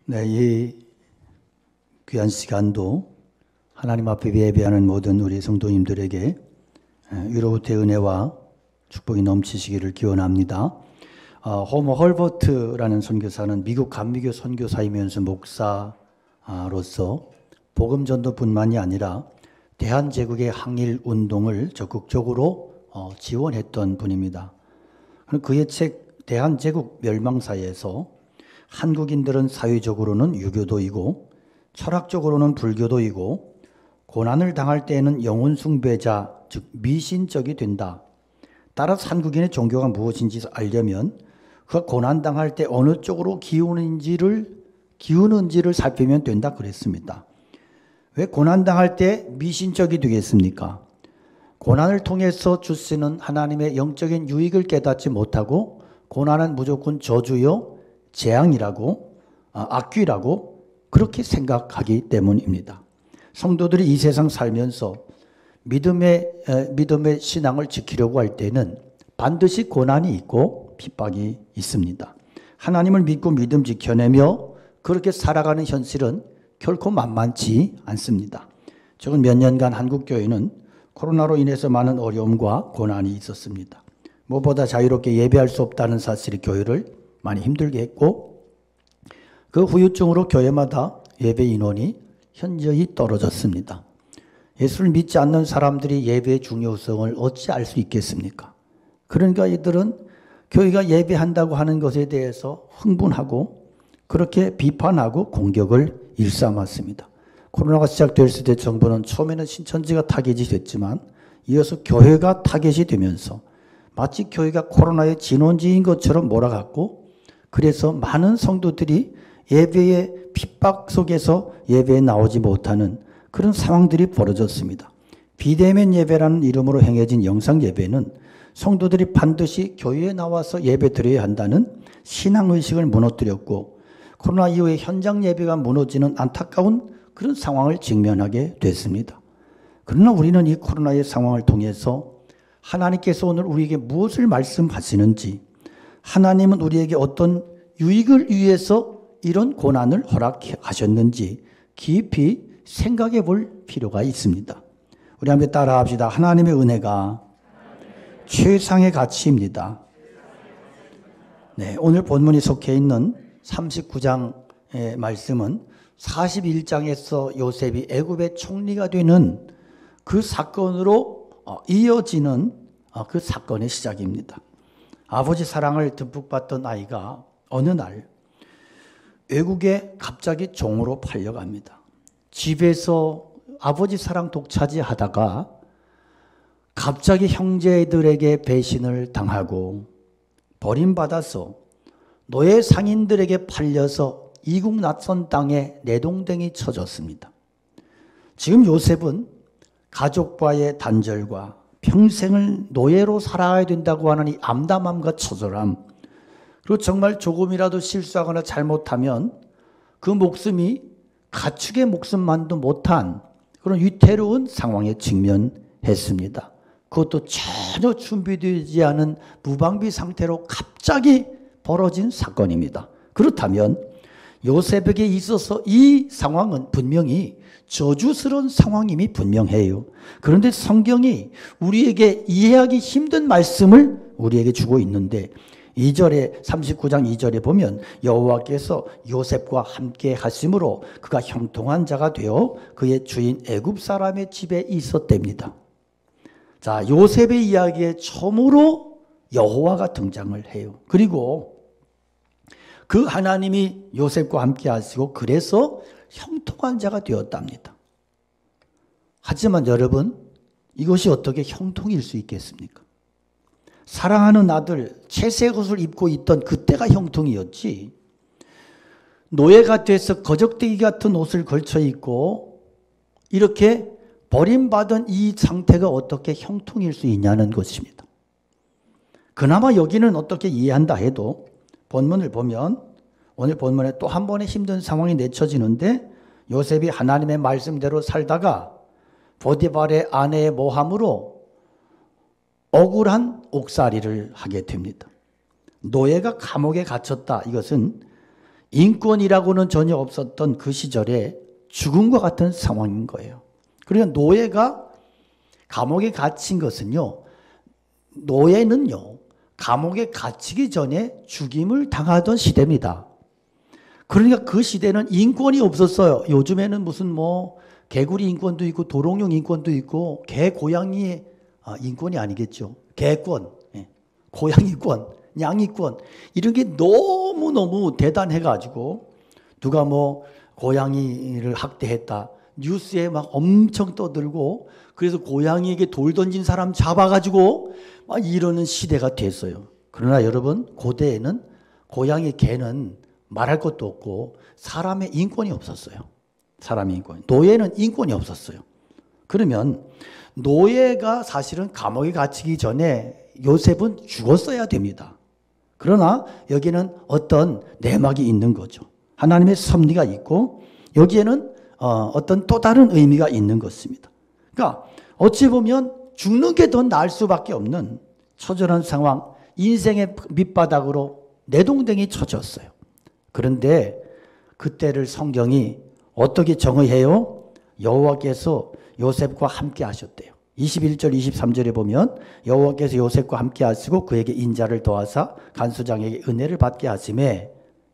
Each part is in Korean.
네, 이 귀한 시간도 하나님 앞에 예배하는 모든 우리 성도님들에게 위로부터의 은혜와 축복이 넘치시기를 기원합니다. 호머 헐버트라는 선교사는 미국 감리교 선교사이면서 목사로서 복음 전도뿐만이 아니라 대한제국의 항일 운동을 적극적으로 지원했던 분입니다. 그의 책 대한제국 멸망사에서 한국인들은 사회적으로는 유교도이고 철학적으로는 불교도이고 고난을 당할 때에는 영혼 숭배자, 즉 미신적이 된다. 따라서 한국인의 종교가 무엇인지 알려면 그가 고난당할 때 어느 쪽으로 기우는지를 살피면 된다 그랬습니다. 왜 고난당할 때 미신적이 되겠습니까? 고난을 통해서 주시는 하나님의 영적인 유익을 깨닫지 못하고 고난은 무조건 저주요, 재앙이라고, 악귀라고 그렇게 생각하기 때문입니다. 성도들이 이 세상 살면서 믿음의 신앙을 지키려고 할 때는 반드시 고난이 있고 핍박이 있습니다. 하나님을 믿고 믿음 지켜내며 그렇게 살아가는 현실은 결코 만만치 않습니다. 최근 몇 년간 한국교회는 코로나로 인해서 많은 어려움과 고난이 있었습니다. 무엇보다 자유롭게 예배할 수 없다는 사실이 교회를 많이 힘들게 했고 그 후유증으로 교회마다 예배 인원이 현저히 떨어졌습니다. 예수를 믿지 않는 사람들이 예배의 중요성을 어찌 알 수 있겠습니까? 그러니까 이들은 교회가 예배한다고 하는 것에 대해서 흥분하고 그렇게 비판하고 공격을 일삼았습니다. 코로나가 시작됐을 때 정부는 처음에는 신천지가 타겟이 됐지만 이어서 교회가 타겟이 되면서 마치 교회가 코로나의 진원지인 것처럼 몰아갔고 그래서 많은 성도들이 예배의 핍박 속에서 예배에 나오지 못하는 그런 상황들이 벌어졌습니다. 비대면 예배라는 이름으로 행해진 영상 예배는 성도들이 반드시 교회에 나와서 예배 드려야 한다는 신앙의식을 무너뜨렸고 코로나 이후에 현장 예배가 무너지는 안타까운 그런 상황을 직면하게 됐습니다. 그러나 우리는 이 코로나의 상황을 통해서 하나님께서 오늘 우리에게 무엇을 말씀하시는지 하나님은 우리에게 어떤 유익을 위해서 이런 고난을 허락하셨는지 깊이 생각해 볼 필요가 있습니다. 우리 함께 따라 합시다. 하나님의 은혜가 최상의 가치입니다. 네, 오늘 본문이 속해 있는 39장의 말씀은 41장에서 요셉이 애굽의 총리가 되는 그 사건으로 이어지는 그 사건의 시작입니다. 아버지 사랑을 듬뿍 받던 아이가 어느 날 외국에 갑자기 종으로 팔려갑니다. 집에서 아버지 사랑 독차지하다가 갑자기 형제들에게 배신을 당하고 버림받아서 노예 상인들에게 팔려서 이국 낯선 땅에 내동댕이 쳐졌습니다. 지금 요셉은 가족과의 단절과 평생을 노예로 살아야 된다고 하는 이 암담함과 처절함, 그리고 정말 조금이라도 실수하거나 잘못하면 그 목숨이 가축의 목숨만도 못한 그런 위태로운 상황에 직면했습니다. 그것도 전혀 준비되지 않은 무방비 상태로 갑자기 벌어진 사건입니다. 그렇다면 요셉에게 있어서 이 상황은 분명히 저주스러운 상황임이 분명해요. 그런데 성경이 우리에게 이해하기 힘든 말씀을 우리에게 주고 있는데 2절에 39장 2절에 보면 여호와께서 요셉과 함께 하심으로 그가 형통한 자가 되어 그의 주인 애굽 사람의 집에 있었답니다. 자, 요셉의 이야기에 처음으로 여호와가 등장을 해요. 그리고 그 하나님이 요셉과 함께 하시고 그래서 형통한 자가 되었답니다. 하지만 여러분, 이것이 어떻게 형통일 수 있겠습니까? 사랑하는 아들 채색 옷을 입고 있던 그때가 형통이었지, 노예가 돼서 거적대기 같은 옷을 걸쳐 입고 이렇게 버림받은 이 상태가 어떻게 형통일 수 있냐는 것입니다. 그나마 여기는 어떻게 이해한다 해도 본문을 보면 오늘 본문에 또 한 번의 힘든 상황이 내쳐지는데 요셉이 하나님의 말씀대로 살다가 보디발의 아내의 모함으로 억울한 옥살이를 하게 됩니다. 노예가 감옥에 갇혔다. 이것은 인권이라고는 전혀 없었던 그 시절에 죽음과 같은 상황인 거예요. 그러니까 노예가 감옥에 갇힌 것은요, 노예는요, 감옥에 갇히기 전에 죽임을 당하던 시대입니다. 그러니까 그 시대는 인권이 없었어요. 요즘에는 무슨 뭐 개구리 인권도 있고 도롱뇽 인권도 있고 개 고양이의 인권이 아니겠죠. 개권, 고양이권, 양이권 이런 게 너무너무 대단해가지고 누가 뭐 고양이를 학대했다 뉴스에 막 엄청 떠들고 그래서 고양이에게 돌 던진 사람 잡아가지고 막 이러는 시대가 됐어요. 그러나 여러분 고대에는 고양이 개는 말할 것도 없고 사람의 인권이 없었어요. 사람의 인권. 노예는 인권이 없었어요. 그러면 노예가 사실은 감옥에 갇히기 전에 요셉은 죽었어야 됩니다. 그러나 여기는 어떤 내막이 있는 거죠. 하나님의 섭리가 있고 여기에는 어떤 또 다른 의미가 있는 것입니다. 그러니까 어찌 보면 죽는 게 더 나을 수밖에 없는 처절한 상황, 인생의 밑바닥으로 내동댕이 쳐졌어요. 그런데 그때를 성경이 어떻게 정의해요? 여호와께서 요셉과 함께 하셨대요. 21절 23절에 보면 여호와께서 요셉과 함께 하시고 그에게 인자를 더하사 간수장에게 은혜를 받게 하시매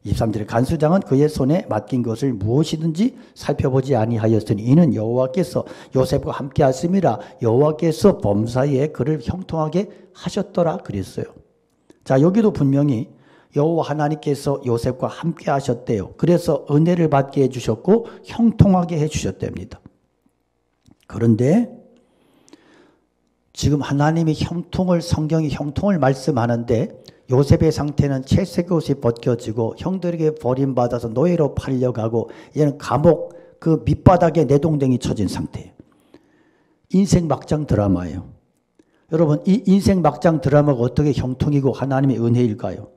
23절에 간수장은 그의 손에 맡긴 것을 무엇이든지 살펴보지 아니하였으니 이는 여호와께서 요셉과 함께 하심이라 여호와께서 범사에 그를 형통하게 하셨더라 그랬어요. 자, 여기도 분명히 여호와 하나님께서 요셉과 함께 하셨대요. 그래서 은혜를 받게 해주셨고 형통하게 해주셨답니다. 그런데 지금 하나님이 형통을 성경이 형통을 말씀하는데 요셉의 상태는 채색 옷이 벗겨지고 형들에게 버림받아서 노예로 팔려가고 얘는 감옥 그 밑바닥에 내동댕이 쳐진 상태예요. 인생 막장 드라마예요. 여러분 이 인생 막장 드라마가 어떻게 형통이고 하나님의 은혜일까요?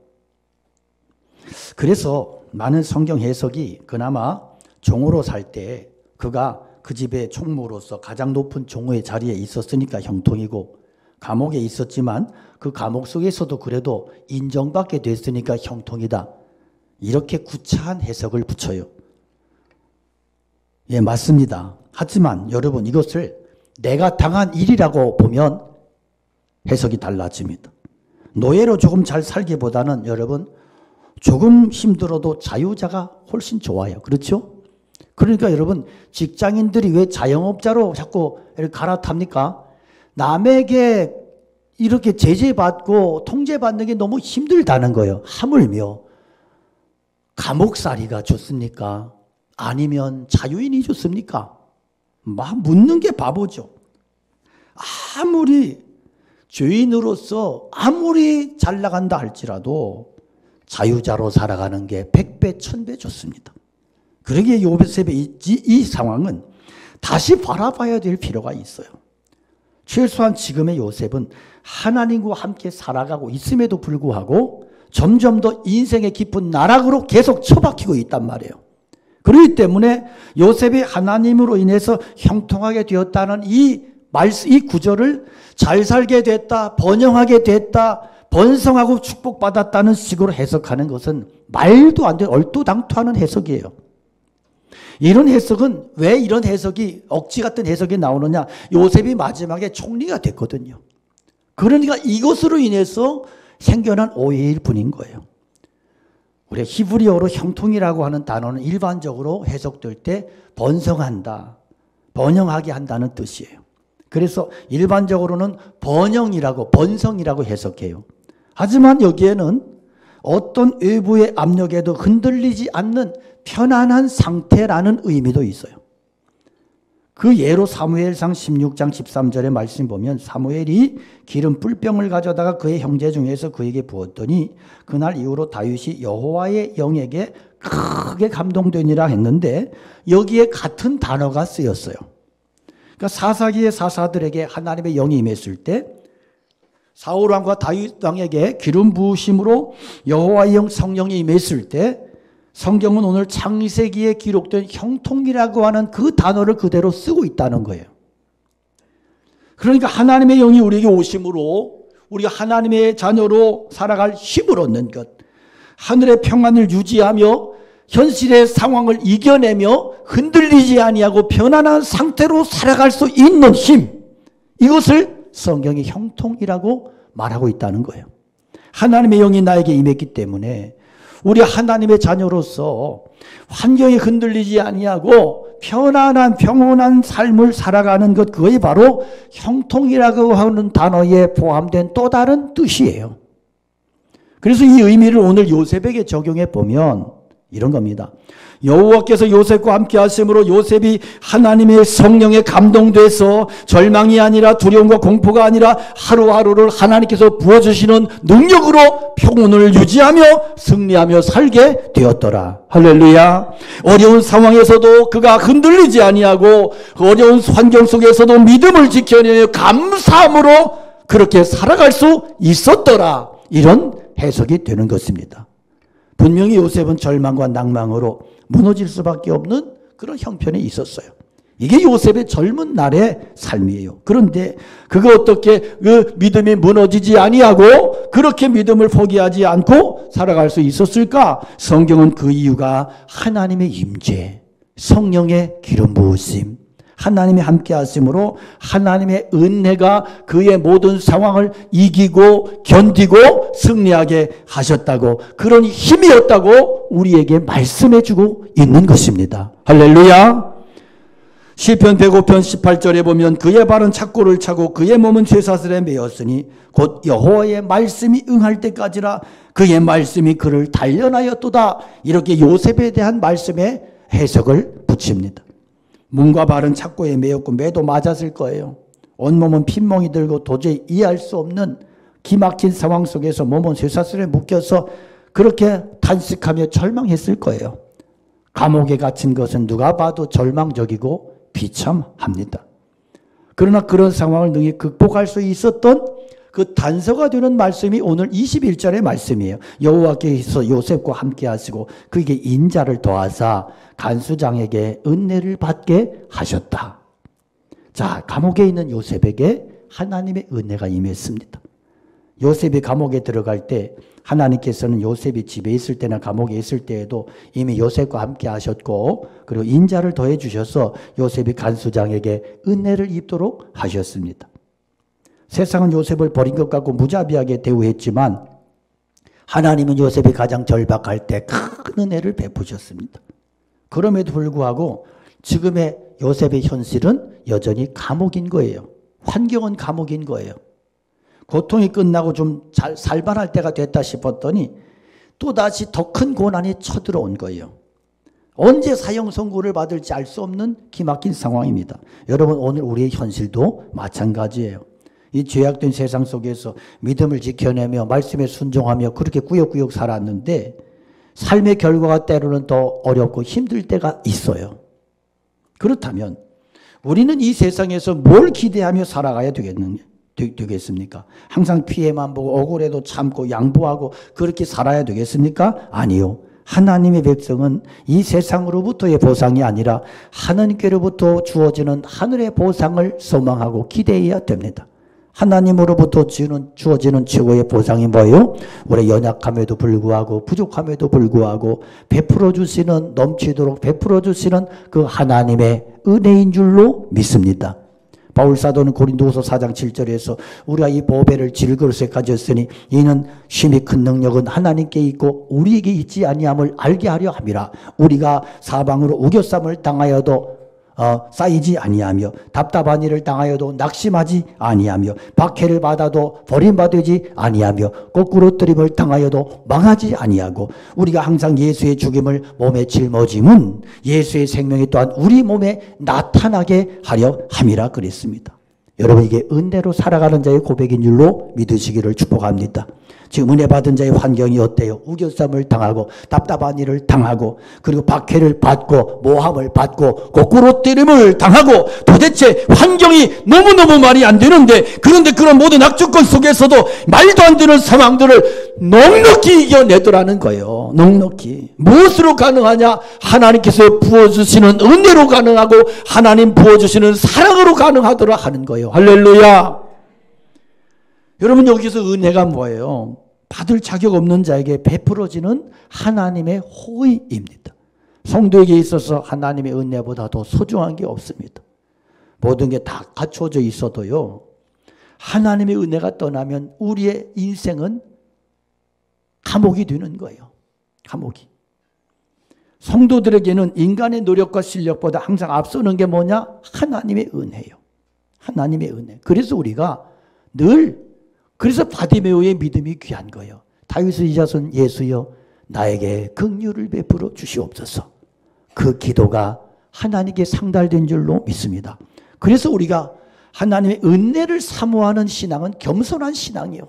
그래서 많은 성경 해석이 그나마 종으로 살 때 그가 그 집의 총무로서 가장 높은 종의 자리에 있었으니까 형통이고 감옥에 있었지만 그 감옥 속에서도 그래도 인정받게 됐으니까 형통이다. 이렇게 구차한 해석을 붙여요. 예, 맞습니다. 하지만 여러분 이것을 내가 당한 일이라고 보면 해석이 달라집니다. 노예로 조금 잘 살기보다는 여러분 조금 힘들어도 자유자가 훨씬 좋아요. 그렇죠? 그러니까 여러분 직장인들이 왜 자영업자로 자꾸 갈아탑니까? 남에게 이렇게 제재받고 통제받는 게 너무 힘들다는 거예요. 하물며 감옥살이가 좋습니까? 아니면 자유인이 좋습니까? 막 묻는 게 바보죠. 아무리 죄인으로서 아무리 잘 나간다 할지라도 자유자로 살아가는 게 100배, 1000배 좋습니다. 그러기에 요셉의 이 상황은 다시 바라봐야 될 필요가 있어요. 최소한 지금의 요셉은 하나님과 함께 살아가고 있음에도 불구하고 점점 더 인생의 깊은 나락으로 계속 처박히고 있단 말이에요. 그렇기 때문에 요셉이 하나님으로 인해서 형통하게 되었다는 이 구절을 잘 살게 됐다, 번영하게 됐다, 번성하고 축복받았다는 식으로 해석하는 것은 말도 안 되는 얼토당토하는 해석이에요. 이런 해석은 왜 이런 해석이 억지 같은 해석이 나오느냐? 요셉이 마지막에 총리가 됐거든요. 그러니까 이것으로 인해서 생겨난 오해일 뿐인 거예요. 우리 히브리어로 형통이라고 하는 단어는 일반적으로 해석될 때 번성한다, 번영하게 한다는 뜻이에요. 그래서 일반적으로는 번영이라고 번성이라고 해석해요. 하지만 여기에는 어떤 외부의 압력에도 흔들리지 않는 편안한 상태라는 의미도 있어요. 그 예로 사무엘상 16장 13절의 말씀 보면 사무엘이 기름 뿔병을 가져다가 그의 형제 중에서 그에게 부었더니 그날 이후로 다윗이 여호와의 영에게 크게 감동되니라 했는데 여기에 같은 단어가 쓰였어요. 그러니까 사사기의 사사들에게 하나님의 영이 임했을 때 사울 왕과 다윗 왕에게 기름 부으심으로 여호와의 영 성령이 임했을 때 성경은 오늘 창세기에 기록된 형통이라고 하는 그 단어를 그대로 쓰고 있다는 거예요. 그러니까 하나님의 영이 우리에게 오심으로 우리가 하나님의 자녀로 살아갈 힘을 얻는 것, 하늘의 평안을 유지하며 현실의 상황을 이겨내며 흔들리지 아니하고 편안한 상태로 살아갈 수 있는 힘, 이것을 성경이 형통이라고 말하고 있다는 거예요. 하나님의 영이 나에게 임했기 때문에 우리 하나님의 자녀로서 환경에 흔들리지 아니하고 편안한 평온한 삶을 살아가는 것, 그것이 바로 형통이라고 하는 단어에 포함된 또 다른 뜻이에요. 그래서 이 의미를 오늘 요셉에게 적용해 보면 이런 겁니다. 여호와께서 요셉과 함께 하심으로 요셉이 하나님의 성령에 감동돼서 절망이 아니라 두려움과 공포가 아니라 하루하루를 하나님께서 부어주시는 능력으로 평온을 유지하며 승리하며 살게 되었더라. 할렐루야. 어려운 상황에서도 그가 흔들리지 아니하고 어려운 환경 속에서도 믿음을 지켜내며 감사함으로 그렇게 살아갈 수 있었더라. 이런 해석이 되는 것입니다. 분명히 요셉은 절망과 낭망으로 무너질 수밖에 없는 그런 형편에 있었어요. 이게 요셉의 젊은 날의 삶이에요. 그런데 그가 어떻게 그 믿음이 무너지지 아니하고 그렇게 믿음을 포기하지 않고 살아갈 수 있었을까? 성경은 그 이유가 하나님의 임재, 성령의 기름 부으심, 하나님이 함께 하심으로 하나님의 은혜가 그의 모든 상황을 이기고 견디고 승리하게 하셨다고, 그런 힘이었다고 우리에게 말씀해 주고 있는 것입니다. 할렐루야. 시편 105편 18절에 보면 그의 발은 착고를 차고 그의 몸은 쇠사슬에 매였으니 곧 여호와의 말씀이 응할 때까지라 그의 말씀이 그를 단련하였도다. 이렇게 요셉에 대한 말씀에 해석을 붙입니다. 몸과 발은 착고에 매였고 매도 맞았을 거예요. 온몸은 핏멍이 들고 도저히 이해할 수 없는 기막힌 상황 속에서 몸은 쇠사슬에 묶여서 그렇게 탄식하며 절망했을 거예요. 감옥에 갇힌 것은 누가 봐도 절망적이고 비참합니다. 그러나 그런 상황을 능히 극복할 수 있었던 그 단서가 되는 말씀이 오늘 21절의 말씀이에요. 여호와께서 요셉과 함께 하시고 그에게 인자를 더하사 간수장에게 은혜를 받게 하셨다. 자, 감옥에 있는 요셉에게 하나님의 은혜가 임했습니다. 요셉이 감옥에 들어갈 때 하나님께서는 요셉이 집에 있을 때나 감옥에 있을 때에도 이미 요셉과 함께 하셨고, 그리고 인자를 더해 주셔서 요셉이 간수장에게 은혜를 입도록 하셨습니다. 세상은 요셉을 버린 것 같고 무자비하게 대우했지만 하나님은 요셉이 가장 절박할 때 큰 은혜를 베푸셨습니다. 그럼에도 불구하고 지금의 요셉의 현실은 여전히 감옥인 거예요. 환경은 감옥인 거예요. 고통이 끝나고 좀 살만할 때가 됐다 싶었더니 또다시 더 큰 고난이 쳐들어온 거예요. 언제 사형 선고를 받을지 알 수 없는 기막힌 상황입니다. 여러분, 오늘 우리의 현실도 마찬가지예요. 이 죄악된 세상 속에서 믿음을 지켜내며 말씀에 순종하며 그렇게 꾸역꾸역 살았는데 삶의 결과가 때로는 더 어렵고 힘들 때가 있어요. 그렇다면 우리는 이 세상에서 뭘 기대하며 살아가야 되겠습니까? 항상 피해만 보고 억울해도 참고 양보하고 그렇게 살아야 되겠습니까? 아니요. 하나님의 백성은 이 세상으로부터의 보상이 아니라 하나님께로부터 주어지는 하늘의 보상을 소망하고 기대해야 됩니다. 하나님으로부터 주어지는 최고의 보상이 뭐예요? 우리 연약함에도 불구하고 부족함에도 불구하고 베풀어 주시는, 넘치도록 베풀어 주시는 그 하나님의 은혜인 줄로 믿습니다. 바울 사도는 고린도후서 4장 7절에서 우리가 이 보배를 질그릇에 가졌으니 이는 심히 큰 능력은 하나님께 있고 우리에게 있지 아니함을 알게 하려 함이라. 우리가 사방으로 우겨쌈을 당하여도 쌓이지 아니하며 답답한 일을 당하여도 낙심하지 아니하며 박해를 받아도 버림받지 아니하며 거꾸로 뜨림을 당하여도 망하지 아니하고 우리가 항상 예수의 죽임을 몸에 짊어짐은 예수의 생명이 또한 우리 몸에 나타나게 하려 함이라 그랬습니다. 여러분, 이게 은혜로 살아가는 자의 고백인 줄로 믿으시기를 축복합니다. 지금 은혜 받은 자의 환경이 어때요? 우겨쌈을 당하고 답답한 일을 당하고 그리고 박해를 받고 모함을 받고 거꾸로 때림을 당하고 도대체 환경이 너무너무 말이 안 되는데, 그런데 그런 모든 악조건 속에서도 말도 안 되는 상황들을 넉넉히 이겨내더라는 거예요. 넉넉히. 무엇으로 가능하냐? 하나님께서 부어주시는 은혜로 가능하고 하나님 부어주시는 사랑으로 가능하더라 하는 거예요. 할렐루야. 여러분, 여기서 은혜가 뭐예요? 받을 자격 없는 자에게 베풀어지는 하나님의 호의입니다. 성도에게 있어서 하나님의 은혜보다 더 소중한 게 없습니다. 모든 게 다 갖춰져 있어도요, 하나님의 은혜가 떠나면 우리의 인생은 감옥이 되는 거예요. 감옥이. 성도들에게는 인간의 노력과 실력보다 항상 앞서는 게 뭐냐? 하나님의 은혜예요. 하나님의 은혜. 그래서 우리가 그래서 바디메오의 믿음이 귀한 거예요. 다윗의 자손 예수여 나에게 긍휼을 베풀어 주시옵소서. 그 기도가 하나님께 상달된 줄로 믿습니다. 그래서 우리가 하나님의 은혜를 사모하는 신앙은 겸손한 신앙이에요.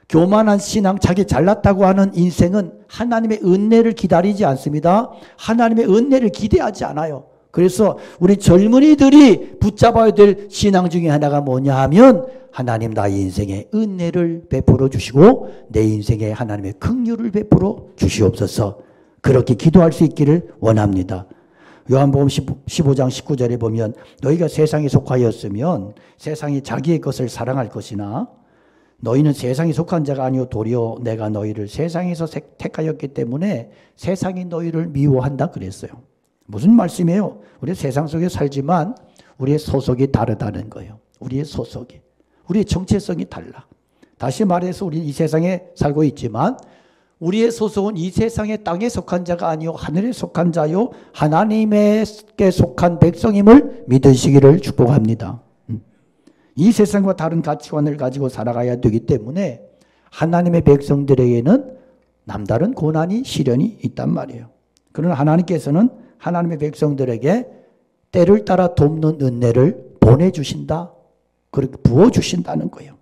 교만한 신앙, 자기 잘났다고 하는 인생은 하나님의 은혜를 기다리지 않습니다. 하나님의 은혜를 기대하지 않아요. 그래서 우리 젊은이들이 붙잡아야 될 신앙 중에 하나가 뭐냐 하면 하나님 나의 인생에 은혜를 베풀어 주시고 내 인생에 하나님의 긍휼을 베풀어 주시옵소서. 그렇게 기도할 수 있기를 원합니다. 요한복음 15장 19절에 보면 너희가 세상에 속하였으면 세상이 자기의 것을 사랑할 것이나 너희는 세상에 속한 자가 아니요 도리어 내가 너희를 세상에서 택하였기 때문에 세상이 너희를 미워한다 그랬어요. 무슨 말씀이에요? 우리 세상 속에 살지만 우리의 소속이 다르다는 거예요. 우리의 소속이. 우리의 정체성이 달라. 다시 말해서 우리 이 세상에 살고 있지만 우리의 소속은 이 세상의 땅에 속한 자가 아니요 하늘에 속한 자요 하나님께 속한 백성임을 믿으시기를 축복합니다. 이 세상과 다른 가치관을 가지고 살아가야 되기 때문에 하나님의 백성들에게는 남다른 고난이 시련이 있단 말이에요. 그러나 하나님께서는 하나님의 백성들에게 때를 따라 돕는 은혜를 보내주신다. 그렇게 부어주신다는 거예요.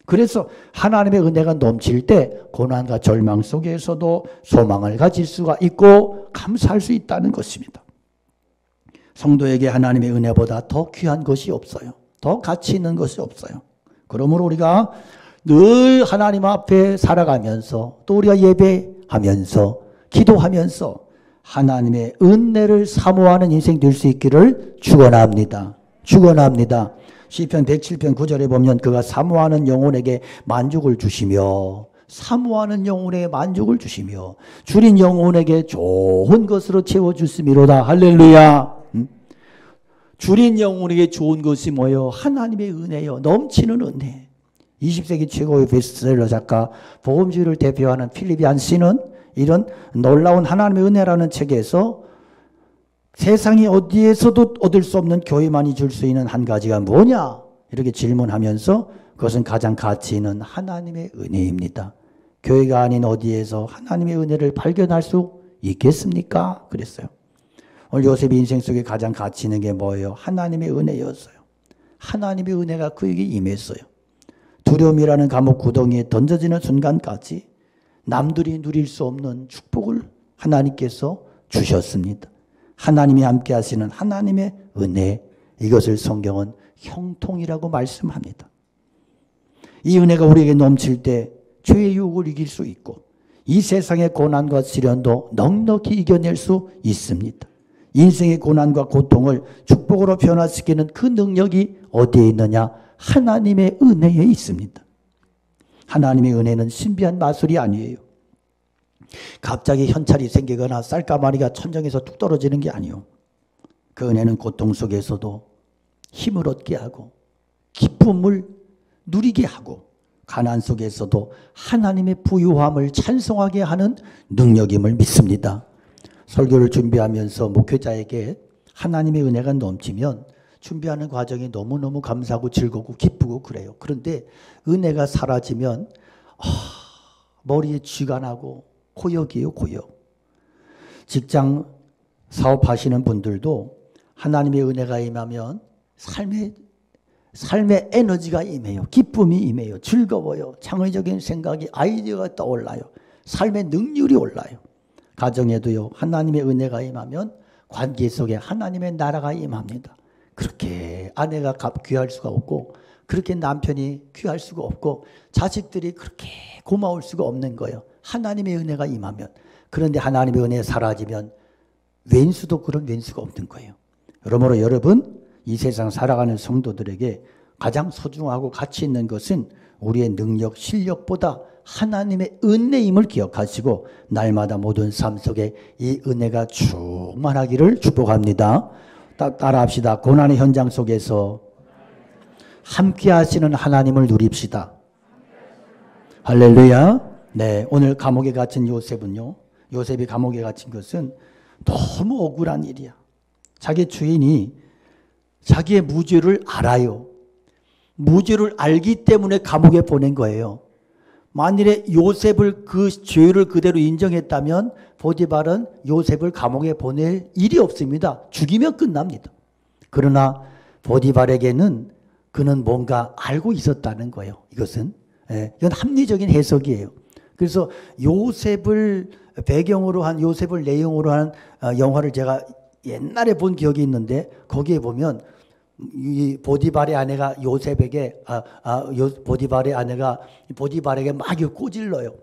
그래서 하나님의 은혜가 넘칠 때 고난과 절망 속에서도 소망을 가질 수가 있고 감사할 수 있다는 것입니다. 성도에게 하나님의 은혜보다 더 귀한 것이 없어요. 더 가치 있는 것이 없어요. 그러므로 우리가 늘 하나님 앞에 살아가면서 또 우리가 예배하면서 기도하면서 하나님의 은혜를 사모하는 인생 될 수 있기를 축원합니다. 축원합니다. 시편 107편 9절에 보면 그가 사모하는 영혼에게 만족을 주시며 사모하는 영혼에게 만족을 주시며 줄인 영혼에게 좋은 것으로 채워주시미로다. 할렐루야. 줄인 영혼에게 좋은 것이 뭐예요? 하나님의 은혜요. 넘치는 은혜. 20세기 최고의 베스트셀러 작가 복음주의를 대표하는 필립 얀시는 이런 놀라운 하나님의 은혜라는 책에서 세상이 어디에서도 얻을 수 없는 교회만이 줄 수 있는 한 가지가 뭐냐? 이렇게 질문하면서 그것은 가장 가치 있는 하나님의 은혜입니다. 교회가 아닌 어디에서 하나님의 은혜를 발견할 수 있겠습니까? 그랬어요. 오늘 요셉의 인생 속에 가장 가치 있는 게 뭐예요? 하나님의 은혜였어요. 하나님의 은혜가 그에게 임했어요. 두려움이라는 감옥 구덩이에 던져지는 순간까지 남들이 누릴 수 없는 축복을 하나님께서 주셨습니다. 하나님이 함께 하시는 하나님의 은혜, 이것을 성경은 형통이라고 말씀합니다. 이 은혜가 우리에게 넘칠 때 죄의 유혹을 이길 수 있고 이 세상의 고난과 시련도 넉넉히 이겨낼 수 있습니다. 인생의 고난과 고통을 축복으로 변화시키는 그 능력이 어디에 있느냐? 하나님의 은혜에 있습니다. 하나님의 은혜는 신비한 마술이 아니에요. 갑자기 현찰이 생기거나 쌀가마니가 천정에서 뚝 떨어지는 게 아니에요. 그 은혜는 고통 속에서도 힘을 얻게 하고 기쁨을 누리게 하고 가난 속에서도 하나님의 부유함을 찬송하게 하는 능력임을 믿습니다. 설교를 준비하면서 목회자에게 하나님의 은혜가 넘치면 준비하는 과정이 너무너무 감사하고 즐겁고 기쁘고 그래요. 그런데 은혜가 사라지면 머리에 쥐가 나고 고역이에요, 고역. 직장 사업하시는 분들도 하나님의 은혜가 임하면 삶의 에너지가 임해요. 기쁨이 임해요. 즐거워요. 창의적인 생각이, 아이디어가 떠올라요. 삶의 능률이 올라요. 가정에도요, 하나님의 은혜가 임하면 관계 속에 하나님의 나라가 임합니다. 그렇게 아내가 귀할 수가 없고 그렇게 남편이 귀할 수가 없고 자식들이 그렇게 고마울 수가 없는 거예요. 하나님의 은혜가 임하면. 그런데 하나님의 은혜가 사라지면 왼수도 그런 왼수가 없는 거예요. 그러므로 여러분, 이 세상 살아가는 성도들에게 가장 소중하고 가치 있는 것은 우리의 능력, 실력보다 하나님의 은혜임을 기억하시고 날마다 모든 삶 속에 이 은혜가 충만하기를 축복합니다. 따라합시다. 고난의 현장 속에서 함께 하시는 하나님을 누립시다. 할렐루야. 네, 오늘 감옥에 갇힌 요셉은요, 요셉이 감옥에 갇힌 것은 너무 억울한 일이야. 자기 주인이 자기의 무죄를 알아요. 무죄를 알기 때문에 감옥에 보낸 거예요. 만일에 요셉을 그 죄를 그대로 인정했다면 보디발은 요셉을 감옥에 보낼 일이 없습니다. 죽이면 끝납니다. 그러나 보디발에게는 그는 뭔가 알고 있었다는 거예요. 이것은 이건 합리적인 해석이에요. 그래서 요셉을 배경으로 한, 요셉을 내용으로 한 영화를 제가 옛날에 본 기억이 있는데 거기에 보면 이 보디발의 아내가 요셉에게 보디발의 아내가 보디발에게 막 꼬질러요.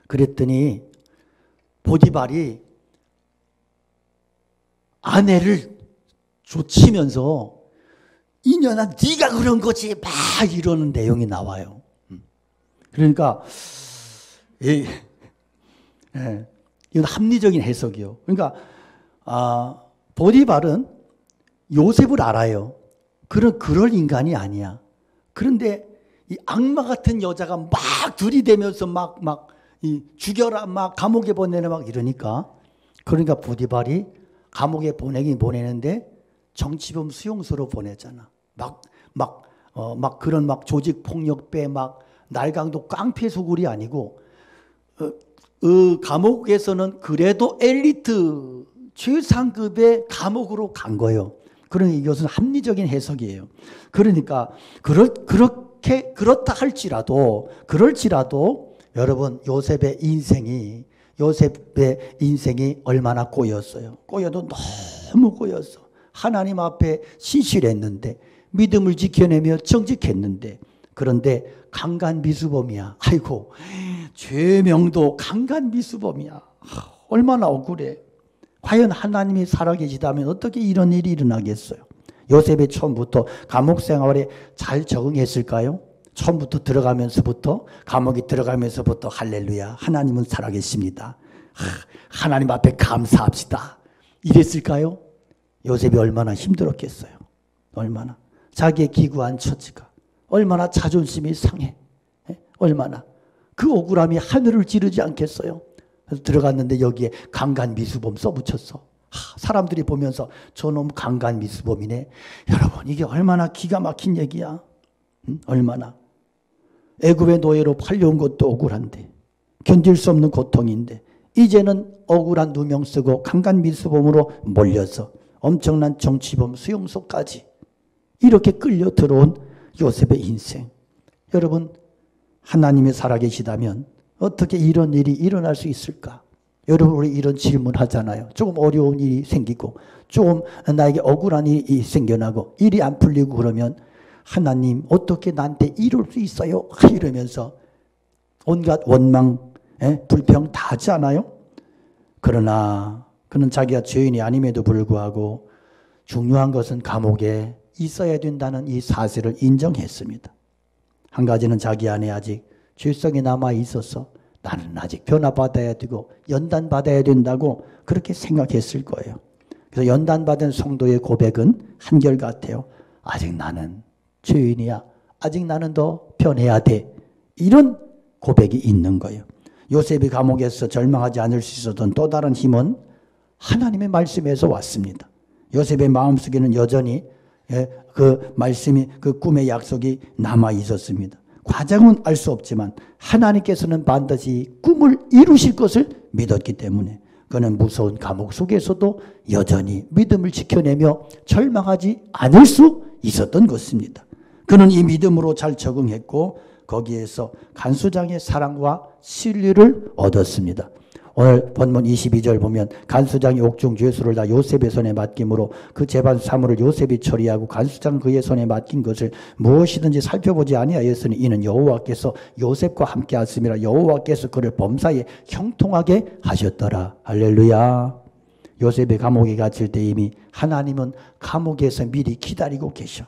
그랬더니 보디발이 아내를 조치면서 이년아 네가 그런 거지 막 이러는 내용이 나와요. 그러니까 이건 합리적인 해석이요. 그러니까 보디발은 요셉을 알아요. 그럴 인간이 아니야. 그런데 이 악마 같은 여자가 막 들이대면서 막 죽여라, 막 감옥에 보내라, 막 이러니까. 그러니까 보디발이 감옥에 보내는데 정치범 수용소로 보내잖아. 그런 조직 폭력배, 날강도 깡패 소굴이 아니고, 감옥에서는 그래도 엘리트 최상급의 감옥으로 간 거예요. 그러니 이것은 합리적인 해석이에요. 그러니까 그렇다 할지라도 여러분 요셉의 인생이 얼마나 꼬였어요. 꼬여도 너무 꼬였어. 하나님 앞에 신실했는데 믿음을 지켜내며 정직했는데 그런데 강간미수범이야. 아이고 죄명도 강간미수범이야. 얼마나 억울해. 과연 하나님이 살아계시다면 어떻게 이런 일이 일어나겠어요? 요셉이 처음부터 감옥 생활에 잘 적응했을까요? 처음부터 감옥에 들어가면서부터 할렐루야 하나님은 살아계십니다. 하나님 앞에 감사합시다. 이랬을까요? 요셉이 얼마나 힘들었겠어요. 얼마나. 자기의 기구한 처지가 얼마나 자존심이 상해. 얼마나. 그 억울함이 하늘을 찌르지 않겠어요? 그래서 들어갔는데 여기에 강간미수범 써붙였어. 사람들이 보면서 저놈 강간미수범이네. 여러분 이게 얼마나 기가 막힌 얘기야. 얼마나. 애굽의 노예로 팔려온 것도 억울한데 견딜 수 없는 고통인데 이제는 억울한 누명 쓰고 강간미수범으로 몰려서 엄청난 정치범 수용소까지 이렇게 끌려 들어온 요셉의 인생. 여러분 하나님이 살아계시다면 어떻게 이런 일이 일어날 수 있을까? 여러분 우리 이런 질문 하잖아요. 조금 어려운 일이 생기고 조금 나에게 억울한 일이 생겨나고 일이 안 풀리고 그러면 하나님 어떻게 나한테 이럴 수 있어요? 이러면서 온갖 원망, 불평 다 하지 않아요? 그러나 그는 자기가 죄인이 아님에도 불구하고 중요한 것은 감옥에 있어야 된다는 이 사실을 인정했습니다. 한 가지는 자기 안에 아직 죄성이 남아 있어서 나는 아직 변화받아야 되고 연단받아야 된다고 그렇게 생각했을 거예요. 그래서 연단받은 성도의 고백은 한결같아요. 아직 나는 죄인이야. 아직 나는 더 변해야 돼. 이런 고백이 있는 거예요. 요셉이 감옥에서 절망하지 않을 수 있었던 또 다른 힘은 하나님의 말씀에서 왔습니다. 요셉의 마음속에는 여전히 그 말씀이 그 꿈의 약속이 남아 있었습니다. 과정은 알 수 없지만 하나님께서는 반드시 꿈을 이루실 것을 믿었기 때문에 그는 무서운 감옥 속에서도 여전히 믿음을 지켜내며 절망하지 않을 수 있었던 것입니다. 그는 이 믿음으로 잘 적응했고 거기에서 간수장의 사랑과 신뢰를 얻었습니다. 오늘 본문 22절 보면 간수장이 옥중 죄수를 다 요셉의 손에 맡김으로 그 재반 사물을 요셉이 처리하고 간수장 그의 손에 맡긴 것을 무엇이든지 살펴보지 아니하였으니 이는 여호와께서 요셉과 함께 하심이라. 여호와께서 그를 범사에 형통하게 하셨더라. 할렐루야. 요셉이 감옥에 갇힐 때 이미 하나님은 감옥에서 미리 기다리고 계셔.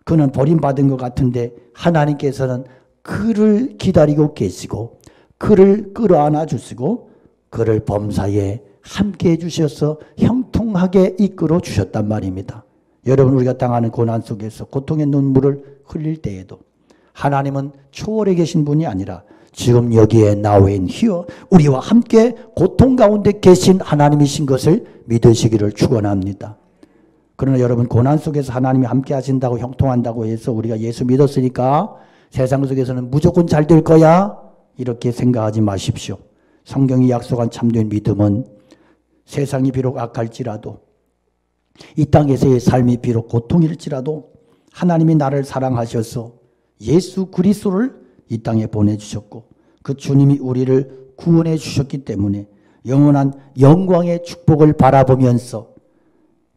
그는 버림받은 것 같은데 하나님께서는 그를 기다리고 계시고 그를 끌어안아 주시고 그를 범사에 함께 해주셔서 형통하게 이끌어 주셨단 말입니다. 여러분, 우리가 당하는 고난 속에서 고통의 눈물을 흘릴 때에도 하나님은 초월해 계신 분이 아니라 지금 여기에 나와 있는 우리와 함께 고통 가운데 계신 하나님이신 것을 믿으시기를 축원합니다. 그러나 여러분, 고난 속에서 하나님이 함께 하신다고 형통한다고 해서 우리가 예수 믿었으니까 세상 속에서는 무조건 잘 될 거야, 이렇게 생각하지 마십시오. 성경이 약속한 참된 믿음은 세상이 비록 악할지라도 이 땅에서의 삶이 비록 고통일지라도 하나님이 나를 사랑하셔서 예수 그리스도를 이 땅에 보내주셨고 그 주님이 우리를 구원해 주셨기 때문에 영원한 영광의 축복을 바라보면서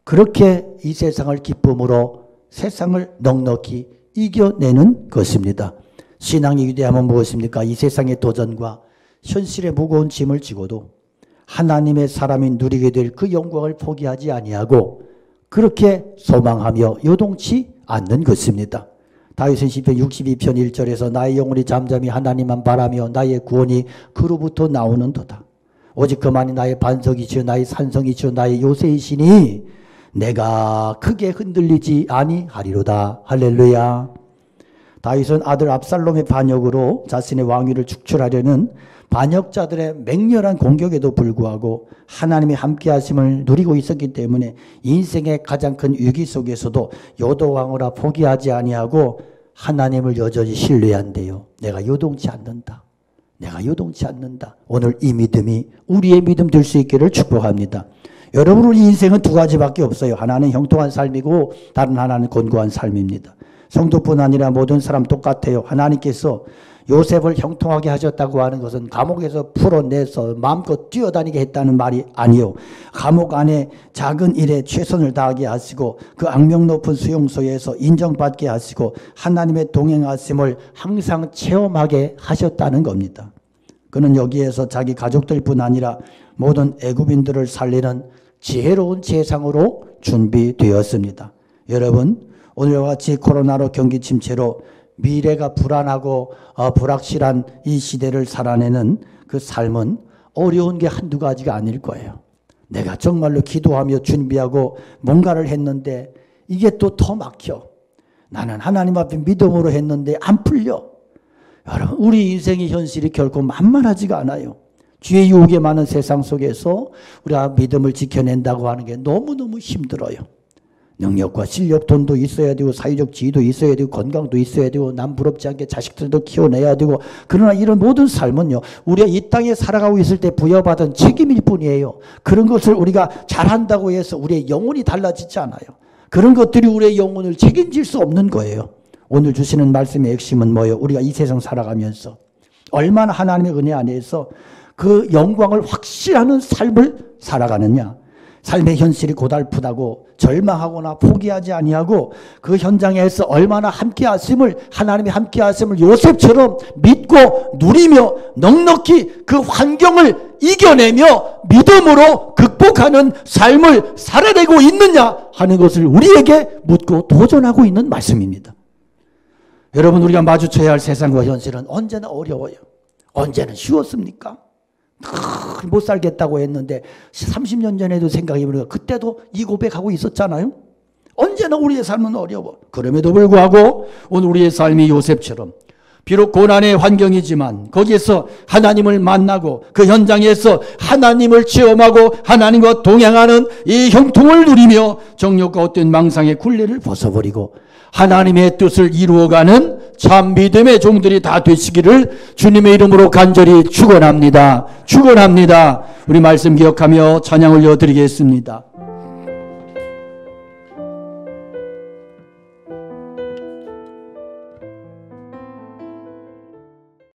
그렇게 이 세상을 기쁨으로 세상을 넉넉히 이겨내는 것입니다. 신앙의 위대함은 무엇입니까? 이 세상의 도전과 현실의 무거운 짐을 지고도 하나님의 사람이 누리게 될 그 영광을 포기하지 아니하고 그렇게 소망하며 요동치 않는 것입니다. 다윗은 시편 62편 1절에서 나의 영혼이 잠잠히 하나님만 바라며 나의 구원이 그로부터 나오는도다. 오직 그만이 나의 반석이시요 나의 산성이시요 나의 요새이시니 내가 크게 흔들리지 아니하리로다. 할렐루야. 다윗은 아들 압살롬의 반역으로 자신의 왕위를 축출하려는 반역자들의 맹렬한 공격에도 불구하고 하나님의 함께하심을 누리고 있었기 때문에 인생의 가장 큰 위기 속에서도 요동하거나 포기하지 아니하고 하나님을 여전히 신뢰한대요. 내가 요동치 않는다. 내가 요동치 않는다. 오늘 이 믿음이 우리의 믿음 될 수 있기를 축복합니다. 여러분, 우리 인생은 두 가지밖에 없어요. 하나는 형통한 삶이고 다른 하나는 곤고한 삶입니다. 성도뿐 아니라 모든 사람 똑같아요. 하나님께서 요셉을 형통하게 하셨다고 하는 것은 감옥에서 풀어내서 마음껏 뛰어다니게 했다는 말이 아니요. 감옥 안에 작은 일에 최선을 다하게 하시고 그 악명 높은 수용소에서 인정받게 하시고 하나님의 동행하심을 항상 체험하게 하셨다는 겁니다. 그는 여기에서 자기 가족들뿐 아니라 모든 애굽인들을 살리는 지혜로운 재상으로 준비되었습니다. 여러분, 오늘과 같이 코로나로 경기 침체로 미래가 불안하고 불확실한 이 시대를 살아내는 그 삶은 어려운 게 한두 가지가 아닐 거예요. 내가 정말로 기도하며 준비하고 뭔가를 했는데 이게 또 더 막혀. 나는 하나님 앞에 믿음으로 했는데 안 풀려. 여러분, 우리 인생의 현실이 결코 만만하지가 않아요. 죄의 유혹에 많은 세상 속에서 우리가 믿음을 지켜낸다고 하는 게 너무너무 힘들어요. 능력과 실력, 돈도 있어야 되고 사회적 지위도 있어야 되고 건강도 있어야 되고 남 부럽지 않게 자식들도 키워내야 되고, 그러나 이런 모든 삶은요, 우리가 이 땅에 살아가고 있을 때 부여받은 책임일 뿐이에요. 그런 것을 우리가 잘한다고 해서 우리의 영혼이 달라지지 않아요. 그런 것들이 우리의 영혼을 책임질 수 없는 거예요. 오늘 주시는 말씀의 핵심은 뭐예요? 우리가 이 세상 살아가면서 얼마나 하나님의 은혜 안에서 그 영광을 확신하는 삶을 살아가느냐. 삶의 현실이 고달프다고 절망하거나 포기하지 아니하고 그 현장에서 얼마나 함께하심을, 하나님의 함께하심을 요셉처럼 믿고 누리며 넉넉히 그 환경을 이겨내며 믿음으로 극복하는 삶을 살아내고 있느냐 하는 것을 우리에게 묻고 도전하고 있는 말씀입니다. 여러분, 우리가 마주쳐야 할 세상과 현실은 언제나 어려워요. 언제는 쉬웠습니까? 못 살겠다고 했는데 30년 전에도 생각해보니까 그때도 이 고백하고 있었잖아요. 언제나 우리의 삶은 어려워. 그럼에도 불구하고 오늘 우리의 삶이 요셉처럼 비록 고난의 환경이지만 거기에서 하나님을 만나고 그 현장에서 하나님을 체험하고 하나님과 동행하는 이 형통을 누리며 정욕과 어떤 망상의 굴레를 벗어버리고 하나님의 뜻을 이루어가는 참 믿음의 종들이 다 되시기를 주님의 이름으로 간절히 축원합니다. 축원합니다. 우리 말씀 기억하며 찬양 올려드리겠습니다.